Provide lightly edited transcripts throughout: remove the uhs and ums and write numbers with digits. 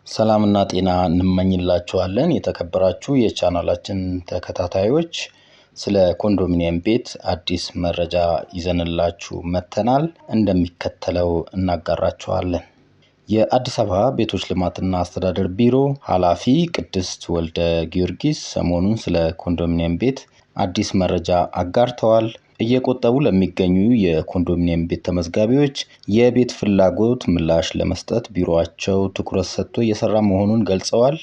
ሰላምና ጤና እንመኝላችኋለን የተከበራችሁ የቻናላችን ተከታታዮች ስለ ኮንዶሚኒየም ቤት አዲስ መረጃ ይዘንላችሁ መተናል እንደሚከተለው እናጋራችኋለን። የአዲስ አበባ ቤቶች ልማትና አስተዳደር ቢሮ ኃላፊ ቅድስት ወልደ ጊዮርጊስ ሰሞኑን ስለ ኮንዶሚኒየም ቤት አዲስ መረጃ አጋርተዋል። እየቆጠቡ ለሚገኙ የኮንዶሚኒየም ቤት ተመዝጋቢዎች የቤት ፍላጎት ምላሽ ለመስጠት ቢሮአቸው ትኩረት ሰጥቶ እየሰራ መሆኑን ገልጸዋል።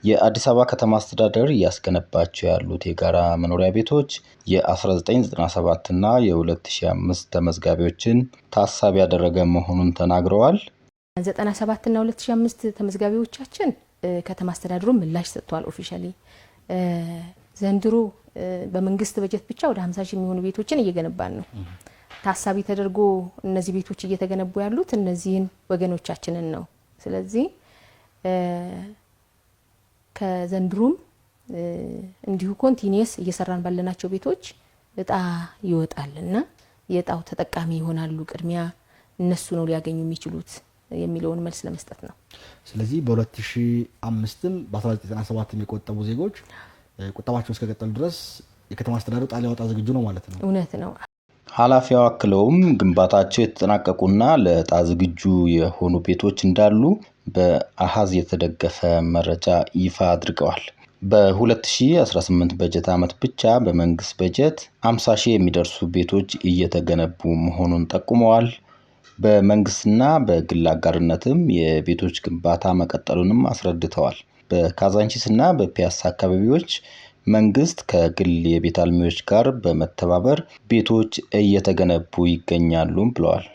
የአዲስ አበባ ከተማ አስተዳደር እያስገነባቸው ያሉት የጋራ መኖሪያ ቤቶች የ1997 እና የ2005 ተመዝጋቢዎችን ታሳቢ ያደረገ መሆኑን ተናግረዋል። 97 እና 2005 ተመዝጋቢዎቻችን ከተማ አስተዳደሩ ምላሽ ሰጥቷል። ኦፊሻሊ ዘንድሮ በመንግስት በጀት ብቻ ወደ 50 ሺህ የሚሆኑ ቤቶችን እየገነባን ነው። ታሳቢ ተደርጎ እነዚህ ቤቶች እየተገነቡ ያሉት እነዚህን ወገኖቻችንን ነው። ስለዚህ ከዘንድሮም እንዲሁ ኮንቲኒየስ እየሰራን ባለናቸው ቤቶች እጣ ይወጣልና የእጣው ተጠቃሚ ይሆናሉ። ቅድሚያ እነሱ ነው ሊያገኙ የሚችሉት የሚለውን መልስ ለመስጠት ነው። ስለዚህ በ2005ም በ1997ም የቆጠቡ ዜጎች ቁጠባቸውን እስከቀጠሉ ድረስ የከተማ አስተዳደሩ ዕጣ ሊያወጣ ዝግጁ ነው ማለት ነው። እውነት ነው። ኃላፊው አክለውም ግንባታቸው የተጠናቀቁና ለዕጣ ዝግጁ የሆኑ ቤቶች እንዳሉ በአሃዝ የተደገፈ መረጃ ይፋ አድርገዋል። በ2018 በጀት ዓመት ብቻ በመንግስት በጀት 50 ሺህ የሚደርሱ ቤቶች እየተገነቡ መሆኑን ጠቁመዋል። በመንግስትና በግል አጋርነትም የቤቶች ግንባታ መቀጠሉንም አስረድተዋል። በካዛንቺስና በፒያሳ አካባቢዎች መንግስት ከግል የቤት አልሚዎች ጋር በመተባበር ቤቶች እየተገነቡ ይገኛሉ ብለዋል።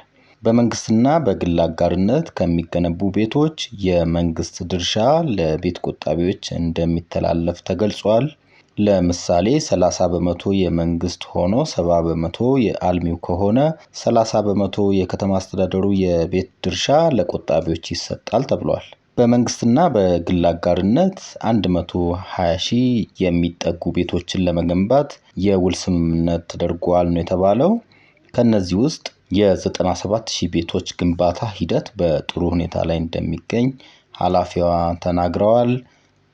በመንግስትና በግል አጋርነት ከሚገነቡ ቤቶች የመንግስት ድርሻ ለቤት ቆጣቢዎች እንደሚተላለፍ ተገልጿል። ለምሳሌ 30 በመቶ የመንግስት ሆኖ 70 በመቶ የአልሚው ከሆነ 30 በመቶ የከተማ አስተዳደሩ የቤት ድርሻ ለቆጣቢዎች ይሰጣል ተብሏል። በመንግስትና በግል አጋርነት 120 ሺህ የሚጠጉ ቤቶችን ለመገንባት የውል ስምምነት ተደርጓል ነው የተባለው። ከነዚህ ውስጥ የ97 ሺህ ቤቶች ግንባታ ሂደት በጥሩ ሁኔታ ላይ እንደሚገኝ ኃላፊዋ ተናግረዋል።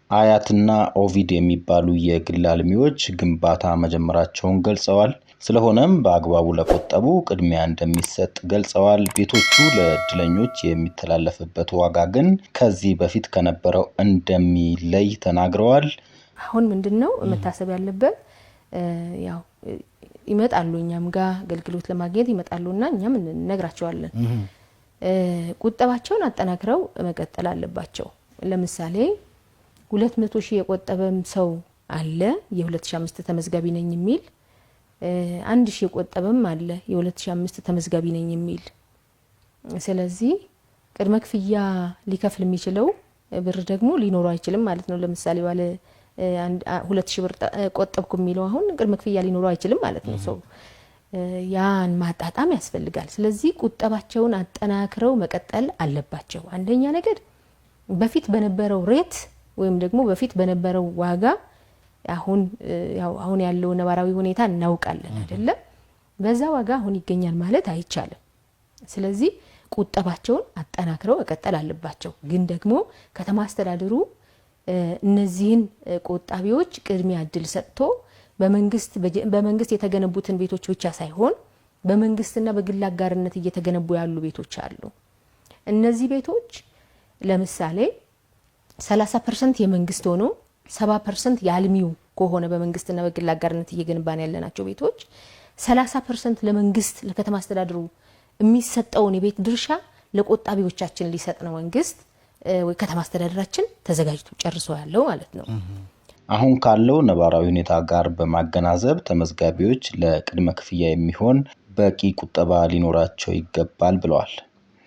አያትና ኦቪድ የሚባሉ የግል አልሚዎች ግንባታ መጀመራቸውን ገልጸዋል። ስለሆነም በአግባቡ ለቆጠቡ ቅድሚያ እንደሚሰጥ ገልጸዋል። ቤቶቹ ለእድለኞች የሚተላለፍበት ዋጋ ግን ከዚህ በፊት ከነበረው እንደሚለይ ተናግረዋል። አሁን ምንድነው መታሰብ ያለበት? ያው ይመጣሉ እኛም ጋር አገልግሎት ለማግኘት ይመጣሉና እኛም እንነግራቸዋለን። ቁጠባቸውን አጠናክረው መቀጠል አለባቸው። ለምሳሌ 200 ሺህ የቆጠበም ሰው አለ የ2005 ተመዝጋቢ ነኝ የሚል 1 ሺህ የቆጠበም አለ የ2005 ተመዝጋቢ ነኝ የሚል። ስለዚህ ቅድመ ክፍያ ሊከፍል የሚችለው ብር ደግሞ ሊኖረው አይችልም ማለት ነው። ለምሳሌ ባለ 2000 ብር ቆጠብኩ የሚለው አሁን ቅድመ ክፍያ ሊኖረው አይችልም ማለት ነው። ሰው ያን ማጣጣም ያስፈልጋል። ስለዚህ ቁጠባቸውን አጠናክረው መቀጠል አለባቸው። አንደኛ ነገር በፊት በነበረው ሬት ወይም ደግሞ በፊት በነበረው ዋጋ አሁን ያለው ነባራዊ ሁኔታ እናውቃለን አይደለ? በዛ ዋጋ አሁን ይገኛል ማለት አይቻልም። ስለዚህ ቁጠባቸውን አጠናክረው መቀጠል አለባቸው። ግን ደግሞ ከተማ አስተዳደሩ እነዚህን ቆጣቢዎች ቅድሚያ እድል ሰጥቶ በመንግስት የተገነቡትን ቤቶች ብቻ ሳይሆን በመንግስትና በግል አጋርነት እየተገነቡ ያሉ ቤቶች አሉ። እነዚህ ቤቶች ለምሳሌ 30% የመንግስት ሆኖ 70% የአልሚው ከሆነ በመንግስትና በግል አጋርነት እየገነባን ያለናቸው ቤቶች 30% ለመንግስት ለከተማ አስተዳደሩ የሚሰጠውን የቤት ድርሻ ለቆጣቢዎቻችን ሊሰጥ ነው መንግስት ወይ ከተማ አስተዳደራችን ተዘጋጅቶ ጨርሶ ያለው ማለት ነው። አሁን ካለው ነባራዊ ሁኔታ ጋር በማገናዘብ ተመዝጋቢዎች ለቅድመ ክፍያ የሚሆን በቂ ቁጠባ ሊኖራቸው ይገባል ብለዋል።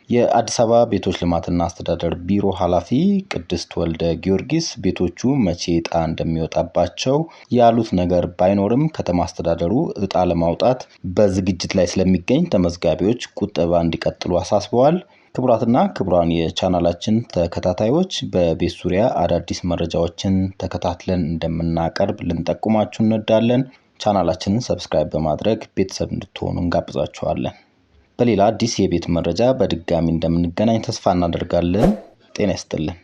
የአዲስ አበባ ቤቶች ልማትና አስተዳደር ቢሮ ኃላፊ ቅድስት ወልደ ጊዮርጊስ ቤቶቹ መቼ ዕጣ እንደሚወጣባቸው ያሉት ነገር ባይኖርም ከተማ አስተዳደሩ ዕጣ ለማውጣት በዝግጅት ላይ ስለሚገኝ ተመዝጋቢዎች ቁጠባ እንዲቀጥሉ አሳስበዋል። ክቡራትና ክቡራን የቻናላችን ተከታታዮች በቤት ዙሪያ አዳዲስ መረጃዎችን ተከታትለን እንደምናቀርብ ልንጠቁማችሁ እንወዳለን። ቻናላችንን ሰብስክራይብ በማድረግ ቤተሰብ እንድትሆኑ እንጋብዛችኋለን። በሌላ አዲስ የቤት መረጃ በድጋሚ እንደምንገናኝ ተስፋ እናደርጋለን። ጤና ይስጥልን።